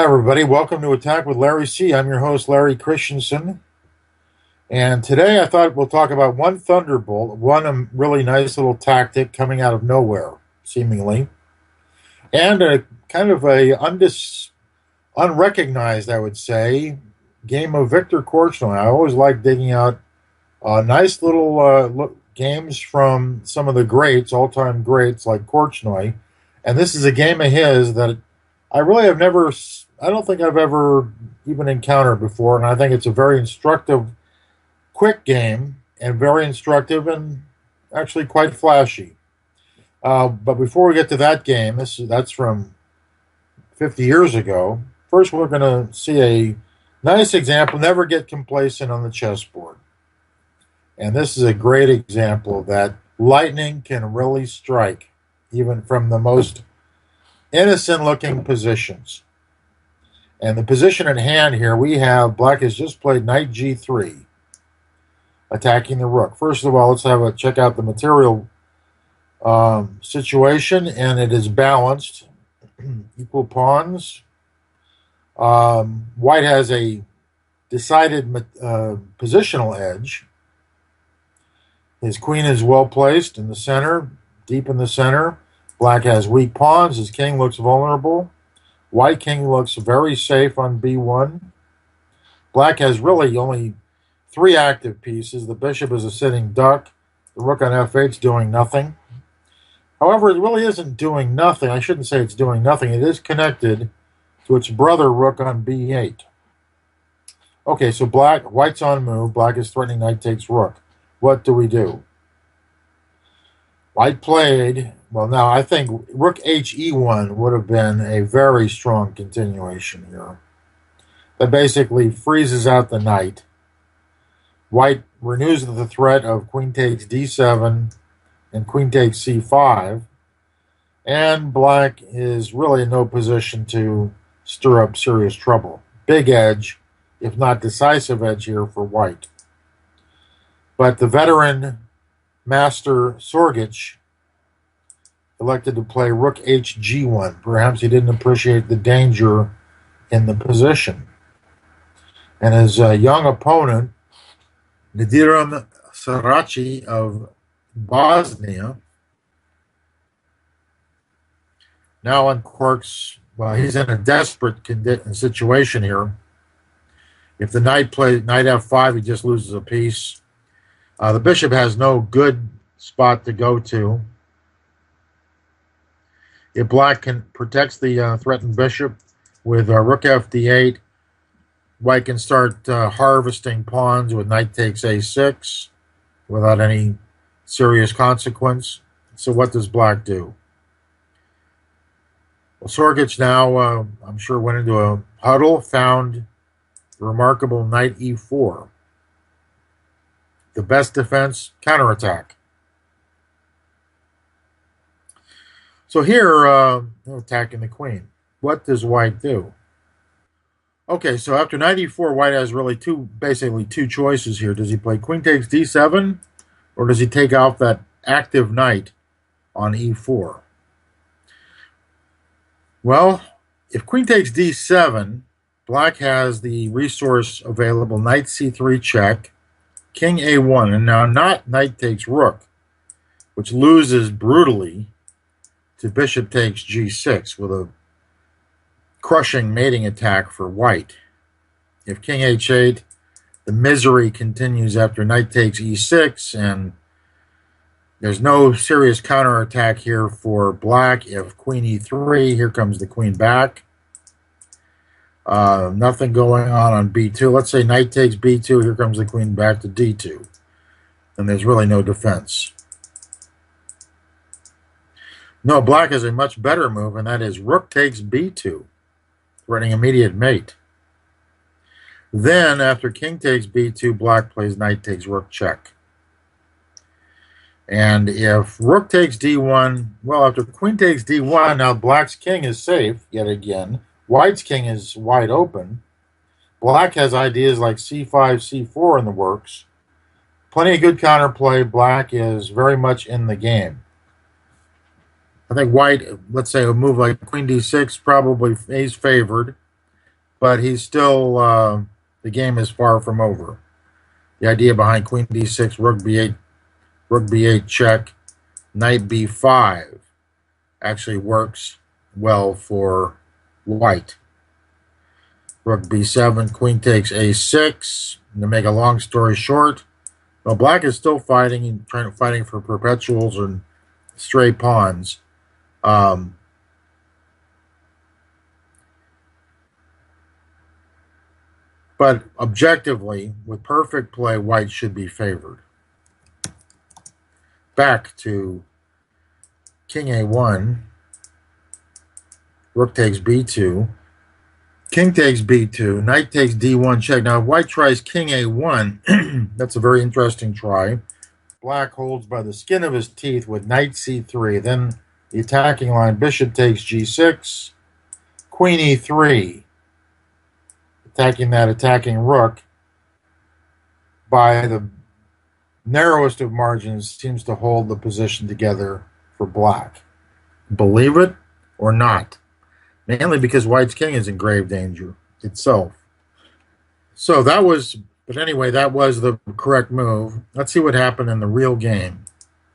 Hi, everybody. Welcome to Attack with Larry C. I'm your host, Larry Christiansen. And today I thought we'll talk about one Thunderbolt, one really nice little tactic coming out of nowhere, seemingly, and a kind of unrecognized, I would say, game of Viktor Korchnoi. I always like digging out nice little games from some of the greats, all-time greats like Korchnoi. And this is a game of his that I really have never, I don't think I've ever even encountered before. And I think it's a very instructive, quick game and very instructive and actually quite flashy. But before we get to that game, that's from 50 years ago. First, we're going to see a nice example. Never get complacent on the chessboard. And this is a great example that lightning can really strike, even from the most innocent looking positions. And the position at hand here, we have black has just played knight g3, attacking the rook. First of all, let's check out the material situation, and it is balanced, equal pawns. White has a decided positional edge. His queen is well placed in the center, deep in the center. Black has weak pawns. His king looks vulnerable. White king looks very safe on b1. Black has really only three active pieces. The bishop is a sitting duck. The rook on f8 is doing nothing. However, it really isn't doing nothing. I shouldn't say it's doing nothing. It is connected to its brother rook on b8. Okay, so white's on move. Black is threatening knight takes rook. What do we do? White played, well, now I think rook he1 would have been a very strong continuation here. That basically freezes out the knight. White renews the threat of queen takes d7 and queen takes c5. And black is really in no position to stir up serious trouble. Big edge, if not decisive edge here for white. But the veteran master Sorgich elected to play rook hg1. Perhaps he didn't appreciate the danger in the position. And his young opponent, Nadiram Sarachi of Bosnia, now uncorks, well, he's in a desperate situation here. If the knight plays knight f5, he just loses a piece. The bishop has no good spot to go to. If black protects the threatened bishop with rook fd8, white can start harvesting pawns with knight takes a6 without any serious consequence. So what does black do? Well, Sorgich now, I'm sure, went into a huddle, found the remarkable knight e4. The best defense, counterattack. So here, attacking the queen. What does white do? Okay, so after knight e4, white has really basically two choices here. Does he play queen takes d7, or does he take out that active knight on e4? Well, if queen takes d7, black has the resource available, knight c3 check, king a1, and now not knight takes rook, which loses brutally to bishop takes g6 with a crushing mating attack for white. If king h8, the misery continues after knight takes e6, and there's no serious counterattack here for black. If queen e3, here comes the queen back. Nothing going on b2. Let's say knight takes b2. Here comes the queen back to d2. And there's really no defense. No, black has a much better move, and that is rook takes b2, threatening immediate mate. Then, after king takes b2, black plays knight takes rook check. And if rook takes d1, well, after queen takes d1, now black's king is safe yet again. White's king is wide open. Black has ideas like c5, c4 in the works. Plenty of good counterplay. Black is very much in the game. I think white, let's say a move like queen d6, probably is favored. but he's still, the game is far from over. The idea behind queen d6, rook b8 check, knight b5 actually works well for white. Rook b7, queen takes a6. And to make a long story short, well, black is still fighting and fighting for perpetuals and stray pawns. But objectively, with perfect play, white should be favored. Back to king a1, rook takes b2, king takes b2, knight takes d1 check. Now, if white tries king a1, that's a very interesting try. Black holds by the skin of his teeth with knight c3. Then the attacking line, bishop takes g6, queen e3, attacking that attacking rook by the narrowest of margins, seems to hold the position together for black. Believe it or not, mainly because white's king is in grave danger itself. So that was, but anyway, that was the correct move. Let's see what happened in the real game.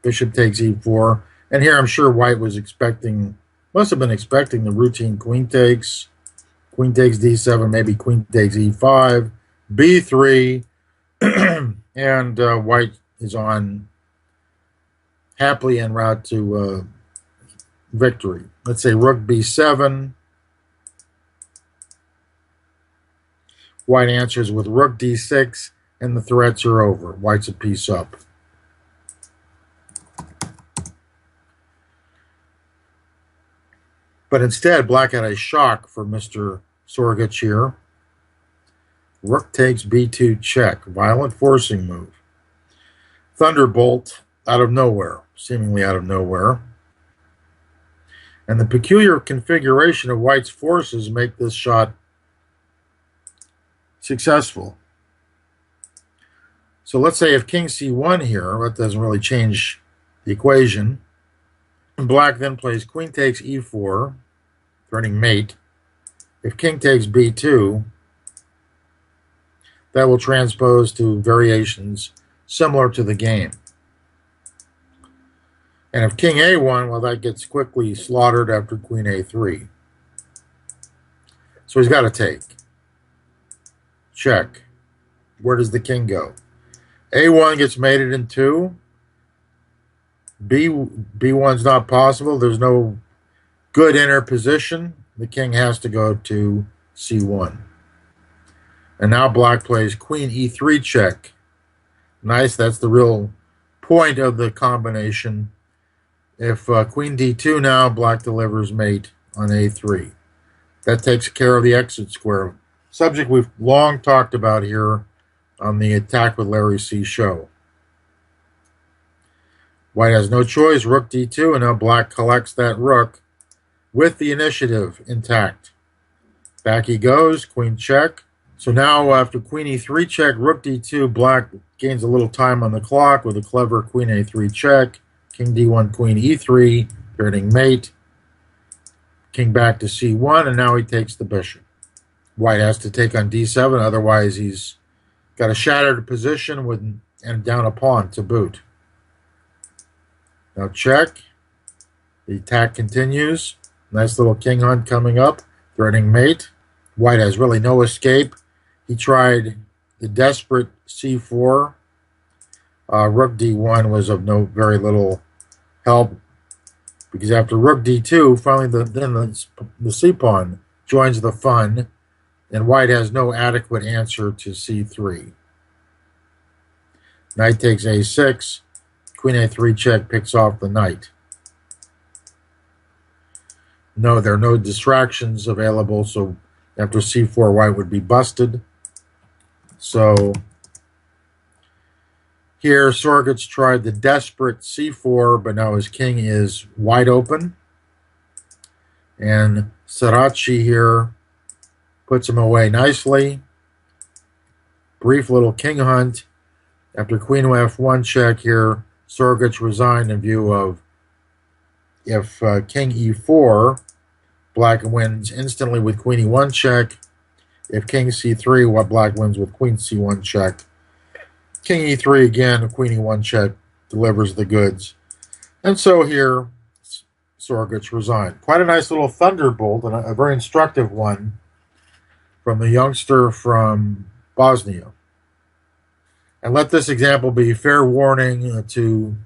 Bishop takes e4, and here I'm sure white was expecting, must have been expecting the routine queen takes d7, maybe queen takes e5, b3, and white is on happily en route to victory. Let's say rook b7. White answers with rook d6, and the threats are over. White's a piece up. But instead, black had a shock for Mr. Sorgich here. Rook takes b2 check. Violent forcing move. Thunderbolt out of nowhere, seemingly out of nowhere. And the peculiar configuration of white's forces make this shot successful. So let's say if king c1 here, that doesn't really change the equation. Black then plays queen takes e4, threatening mate. If king takes b2, that will transpose to variations similar to the game. And if king a1, well, that gets quickly slaughtered after queen a3. So he's got to take. Check. Where does the king go? a1 gets mated in 2. b1's not possible. There's no good inner position. The king has to go to c1. And now black plays queen e3 check. Nice, that's the real point of the combination. If queen d2 now, black delivers mate on a3. That takes care of the exit square. Subject we've long talked about here on the Attack with Larry C show. White has no choice, rook d2, and now black collects that rook with the initiative intact. Back he goes, queen check. So now after queen e3 check, rook d2, black gains a little time on the clock with a clever queen a3 check. King d1, queen e3, threatening mate. King back to c1, and now he takes the bishop. White has to take on d7, otherwise he's got a shattered position with and down a pawn to boot. Now check. The attack continues. Nice little king hunt coming up, threatening mate. White has really no escape. He tried the desperate c4. Rook d1 was of very little help, because after rook d2, finally the c-pawn joins the fun, and white has no adequate answer to c3. Knight takes a6, queen a3 check picks off the knight. No, there are no distractions available, so after c4, white would be busted. So here, Sorgich tried the desperate c4, but now his king is wide open. And Sarachi here puts him away nicely. Brief little king hunt. After queen f1 check here, Sorgich resigned in view of if king e4, black wins instantly with queen e1 check. If king c3, what black wins with queen c1 check. King e3 again, queen e1 check delivers the goods. And so here, Sorgich resigned. Quite a nice little thunderbolt, and a very instructive one from the youngster from Bosnia. And let this example be fair warning to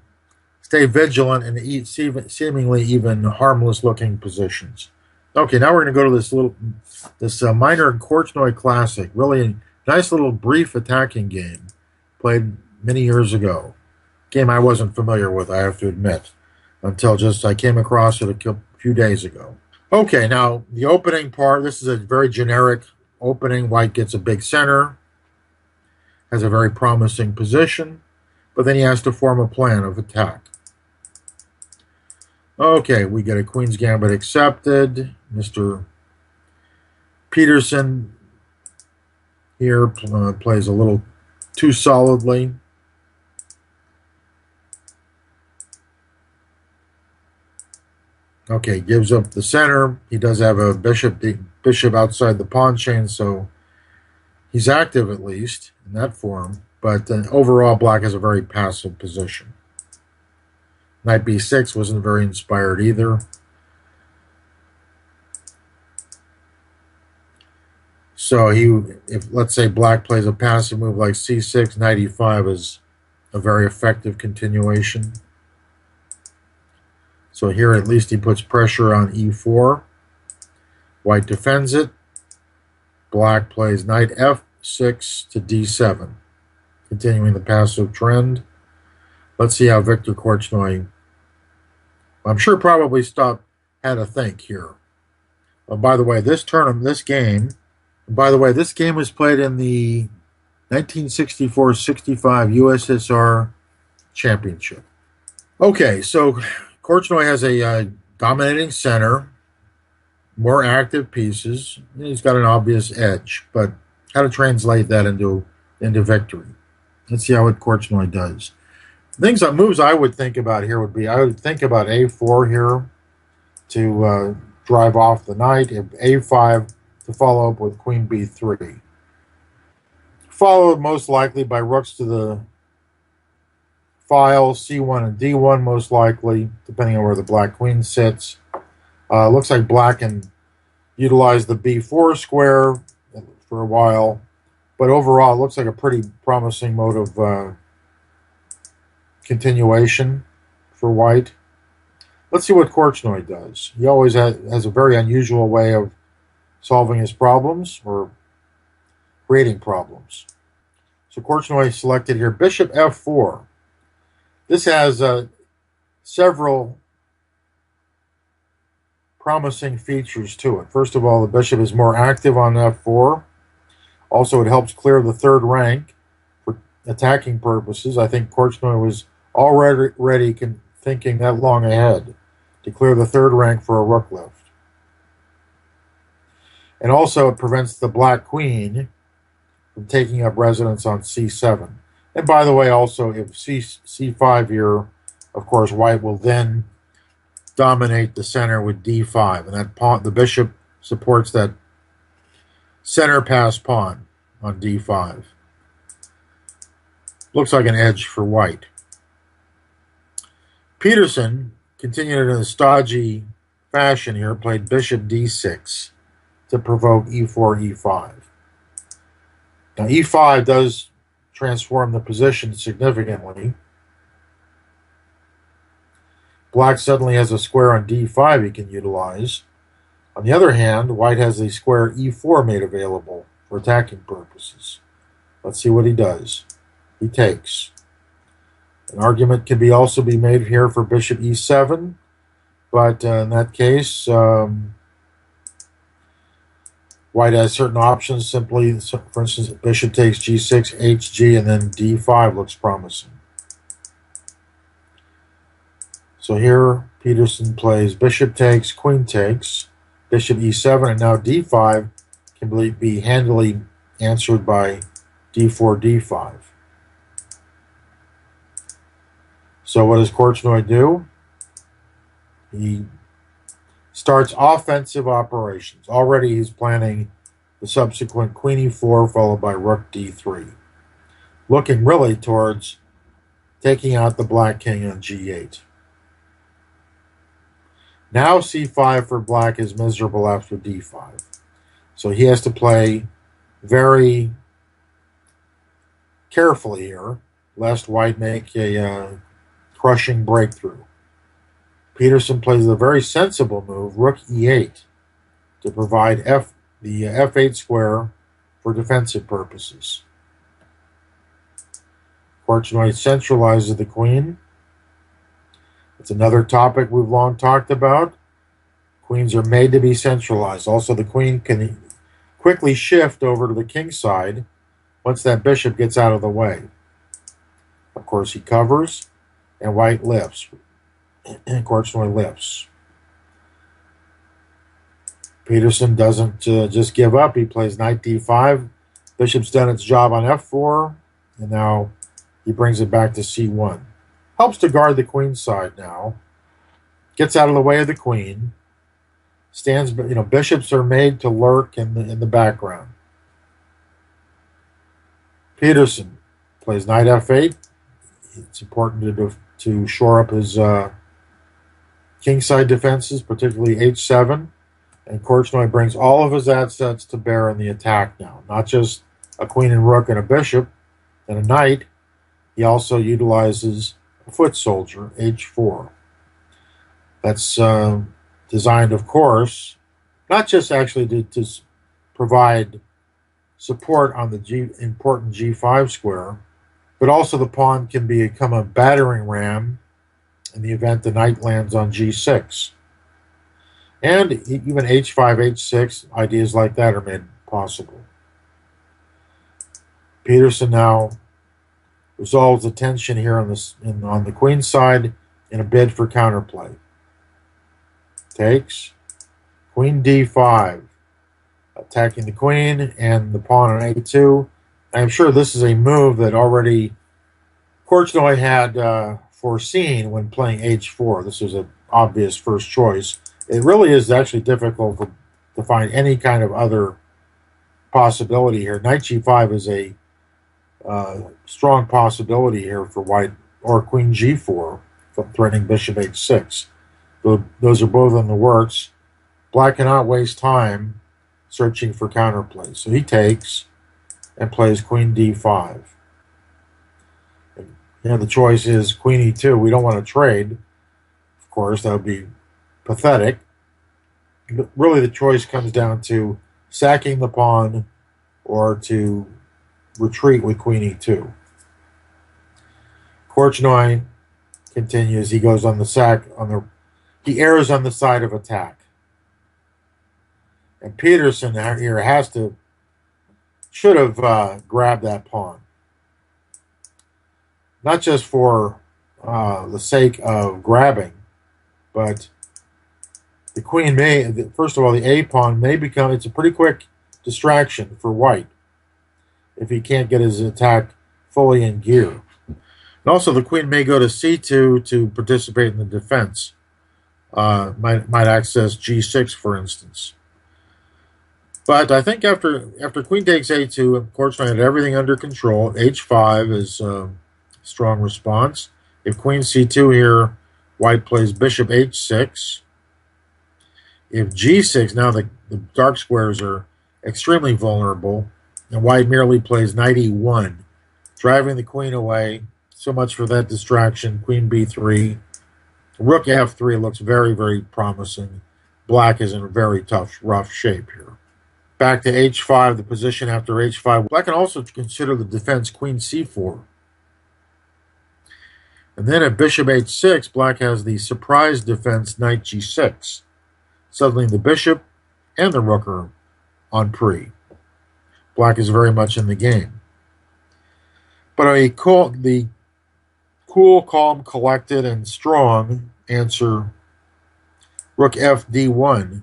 stay vigilant in seemingly even harmless-looking positions. Okay, now we're going to go to this minor Korchnoi classic. Really a nice little brief attacking game played many years ago. Game I wasn't familiar with, I have to admit, until just I came across it a few days ago. Okay, now the opening part. This is a very generic opening. White gets a big center, has a very promising position, but then he has to form a plan of attack. Okay, we get a Queen's Gambit accepted. Mr. Peterson here plays a little too solidly. Okay, gives up the center. He does have a bishop outside the pawn chain, so he's active at least in that form. But overall, black has a very passive position. Knight b6 wasn't very inspired either. So if let's say black plays a passive move like c6, knight e5 is a very effective continuation. So here at least he puts pressure on e4. White defends it. Black plays knight f6 to d7, continuing the passive trend. Let's see how Viktor Korchnoi, I'm sure probably had a think here. By the way, this game was played in the 1964-65 USSR Championship. Okay, so Korchnoi has a dominating center, more active pieces. He's got an obvious edge, but how to translate that into victory? Let's see how Korchnoi does. Moves I would think about here would be, I would think about a4 here to drive off the knight, a5 to follow up with queen b3. Followed most likely by rooks to the file, c1 and d1 most likely, depending on where the black queen sits. Looks like black can utilize the b4 square for a while, but overall it looks like a pretty promising mode of continuation for white. Let's see what Korchnoi does. He always has a very unusual way of solving his problems or creating problems. So Korchnoi selected here bishop f4. This has several promising features to it. First of all, the bishop is more active on f4. Also, it helps clear the third rank for attacking purposes. I think Korchnoi was already thinking that long ahead to clear the third rank for a rook lift. And also, it prevents the black queen from taking up residence on c7. And by the way, also, if c5 here, of course, white will then dominate the center with d5. And that pawn, the bishop supports that center pass pawn on d5. Looks like an edge for white. Peterson continued in a stodgy fashion here, played bishop d6 to provoke e4, e5. Now, e5 does transform the position significantly. Black suddenly has a square on d5 he can utilize. On the other hand, white has a square e4 made available for attacking purposes. Let's see what he does. He takes. An argument can also be made here for bishop e7, but in that case, white has certain options. Simply, for instance, bishop takes g6, hg, and then d5 looks promising. So here, Peterson plays bishop takes, queen takes, bishop e7, and now d5 can be handily answered by d4, d5. So what does Korchnoi do? He starts offensive operations. Already he's planning the subsequent queen e4 followed by rook d3, looking really towards taking out the black king on g8. Now c5 for black is miserable after d5. So he has to play very carefully here, lest white make a crushing breakthrough. Peterson plays a very sensible move, rook e8, to provide the f8 square for defensive purposes. Korchnoi centralizes the queen. It's another topic we've long talked about. Queens are made to be centralized. Also, the queen can quickly shift over to the king side once that bishop gets out of the way. Of course, he covers, and white lifts. And Korchnoi lifts. Peterson doesn't just give up. He plays knight d5. Bishop's done its job on f4, and now he brings it back to c1. Helps to guard the queen side now. Gets out of the way of the queen. Stands, bishops are made to lurk in the background. Peterson plays knight f8. It's important to shore up his kingside defenses, particularly h7. And Korchnoi brings all of his assets to bear in the attack now. Not just a queen and rook and a bishop and a knight. He also utilizes a foot soldier, h4. That's designed, of course, not just actually to provide support on the important g5 square, but also the pawn can become a battering ram in the event the knight lands on g6. And even h5, h6, ideas like that are made possible. Peterson now resolves the tension here on the queen side in a bid for counterplay. Takes. Queen d5. Attacking the queen and the pawn on a2. I'm sure this is a move that already Korchnoi had foreseen when playing h4. This was an obvious first choice. It really is actually difficult to find any kind of other possibility here. Knight g5 is a strong possibility here for white, or queen g4, threatening bishop h6. Those are both in the works. Black cannot waste time searching for counterplay. So he takes and plays queen d5. The choice is queen e2. We don't want to trade. Of course, that would be pathetic. But really, the choice comes down to sacking the pawn or to retreat with queen e2. Korchnoi continues. He goes on the sack. He errs on the side of attack. And Peterson here should have grabbed that pawn. Not just for the sake of grabbing, but the queen first of all, the a pawn may become, it's a pretty quick distraction for white if he can't get his attack fully in gear. And also, the queen may go to c2 to participate in the defense. Might access g6, for instance. But I think after queen takes a2, Korchnoi had everything under control. h5 is a strong response. If queen c2 here, white plays bishop h6. If g6, now the dark squares are extremely vulnerable, and white merely plays knight e1, driving the queen away. So much for that distraction. Queen b3. Rook f3 looks very, very promising. Black is in a very tough, rough shape here. Back to h5, the position after h5. Black can also consider the defense queen c4. And then at bishop h6, black has the surprise defense knight g6. Suddenly the bishop and the rook are on pre. Black is very much in the game. But the cool, calm, collected, and strong answer, rook f d1,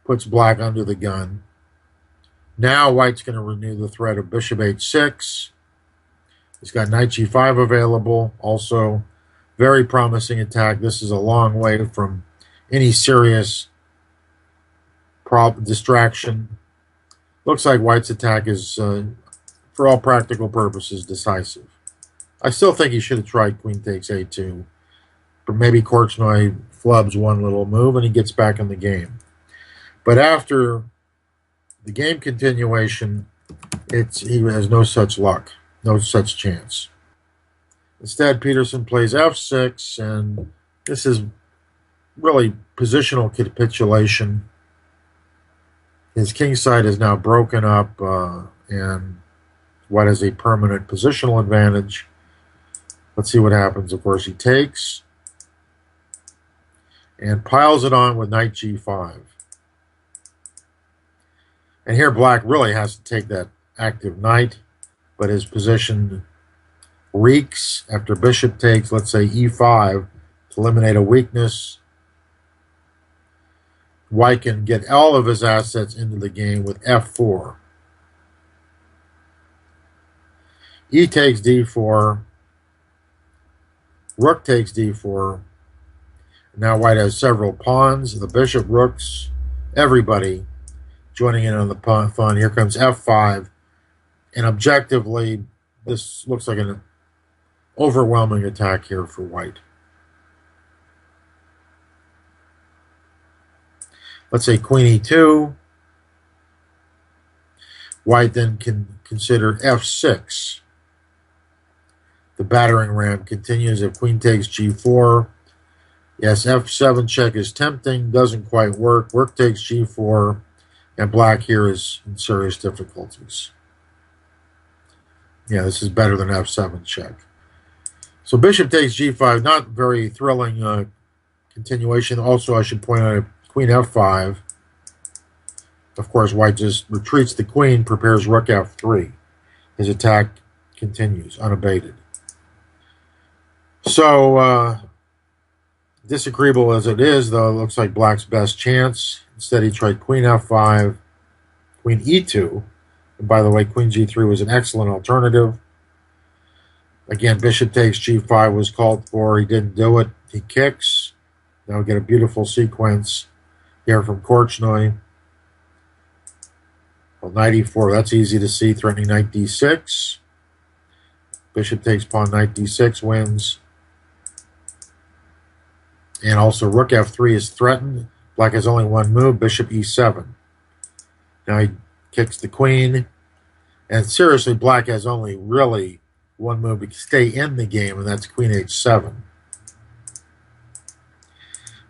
puts black under the gun. Now white's going to renew the threat of bishop h6. He's got knight g5 available. Also, very promising attack. This is a long way from any serious distraction. Looks like white's attack is, for all practical purposes, decisive. I still think he should have tried queen takes a2, but maybe Korchnoi flubs one little move and he gets back in the game. But after the game continuation, he has no such luck, no such chance. Instead, Peterson plays f6, and this is really positional capitulation. His kingside is now broken up, and white has a permanent positional advantage. Let's see what happens. Of course, he takes and piles it on with knight g5. And here black really has to take that active knight, but his position reeks after bishop takes, let's say e5, to eliminate a weakness. White can get all of his assets into the game with f4. E takes d4. Rook takes d4. Now white has several pawns, the bishop, rooks, everybody joining in on the pawn fun. Here comes f5. And objectively, this looks like an overwhelming attack here for white. Let's say queen e2. White then can consider f6. The battering ram continues. If queen takes g4, yes, f7 check is tempting, doesn't quite work. Rook takes g4, and black here is in serious difficulties. Yeah, this is better than f7 check. So bishop takes g5, not very thrilling continuation. Also, I should point out queen f5. Of course, white just retreats the queen, prepares rook f3. His attack continues unabated. So, disagreeable as it is, though, it looks like black's best chance. Instead, he tried queen f5, queen e2. And by the way, queen g3 was an excellent alternative. Again, bishop takes g5 was called for. He didn't do it. He kicks. Now we get a beautiful sequence here from Korchnoi. Well, knight e4, that's easy to see, threatening knight d6. Bishop takes pawn, knight d6 wins. And also rook f3 is threatened. Black has only one move, bishop e7. Now he kicks the queen. And seriously, black has only really one move to stay in the game, and that's queen h7.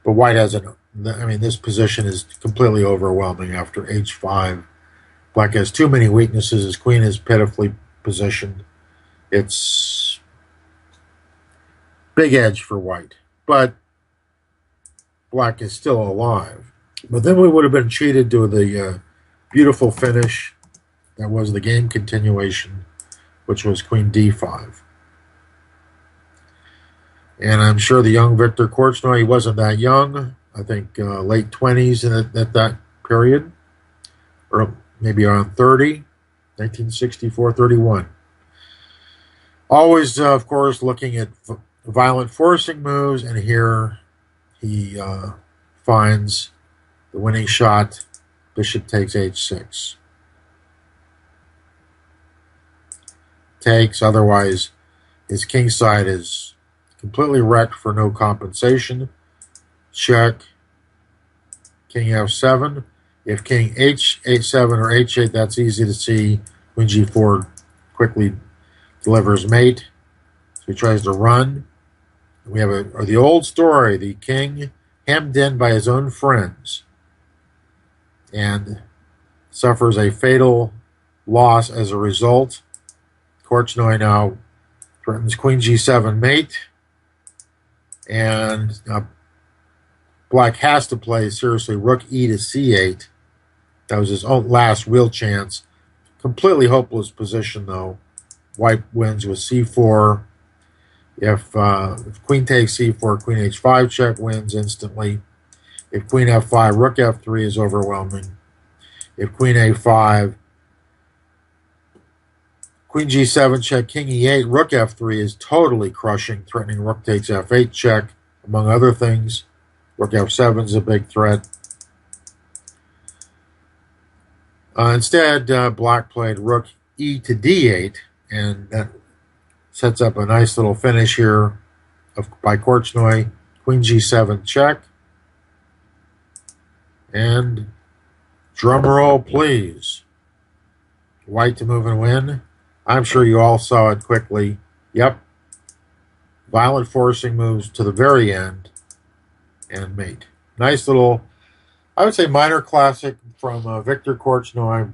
But white has this position is completely overwhelming after h5. Black has too many weaknesses. His queen is pitifully positioned. It's big edge for white. But black is still alive. But then we would have been cheated to the beautiful finish that was the game continuation, which was queen d5. And I'm sure the young Viktor Korchnoi, he wasn't that young. I think late 20s at that period, or maybe around 30, 1964, 31. Always, of course, looking at violent forcing moves, and here he finds the winning shot. Bishop takes h6. Takes, otherwise his kingside is completely wrecked for no compensation. Check. King f7. If king h7 or h8, that's easy to see. Queen g4 quickly delivers mate. So he tries to run. We have the old story, the king hemmed in by his own friends and suffers a fatal loss as a result. Korchnoi now threatens queen g7 mate, and black has to play seriously rook e to c8. That was his own last real chance. Completely hopeless position, though. White wins with c4. If queen takes c4, queen h5 check wins instantly. If queen f5, rook f3 is overwhelming. If queen a5, queen g7 check, king e8, rook f3 is totally crushing, threatening rook takes f8 check, among other things. Rook f7 is a big threat. Instead, black played rook e to d8, and that sets up a nice little finish here by Korchnoi. Queen g7 check. And drum roll, please. White to move and win. I'm sure you all saw it quickly. Yep. Violent forcing moves to the very end and mate. Nice little, I would say, minor classic from Viktor Korchnoi. I'm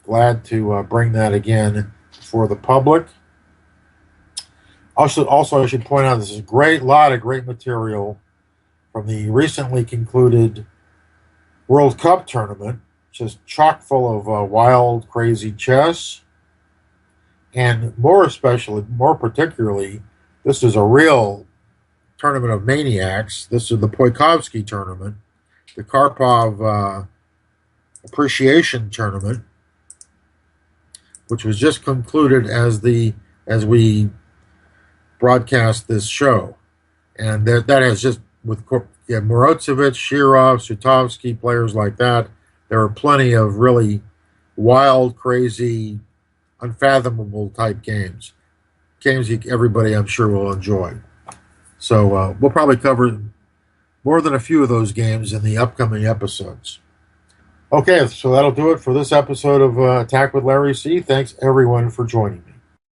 glad to bring that again for the public. Also, I should point out this is a lot of great material from the recently concluded World Cup tournament, just chock full of wild, crazy chess. And more particularly, this is a real tournament of maniacs. This is the Poikovsky tournament, the Karpov appreciation tournament, which was just concluded as we broadcast this show. And that has just, with Morozevich, Shirov, Sutovsky, players like that, there are plenty of really wild, crazy, unfathomable type games. Games everybody, I'm sure, will enjoy. So we'll probably cover more than a few of those games in the upcoming episodes. Okay, so that'll do it for this episode of Attack with Larry C. Thanks, everyone, for joining me.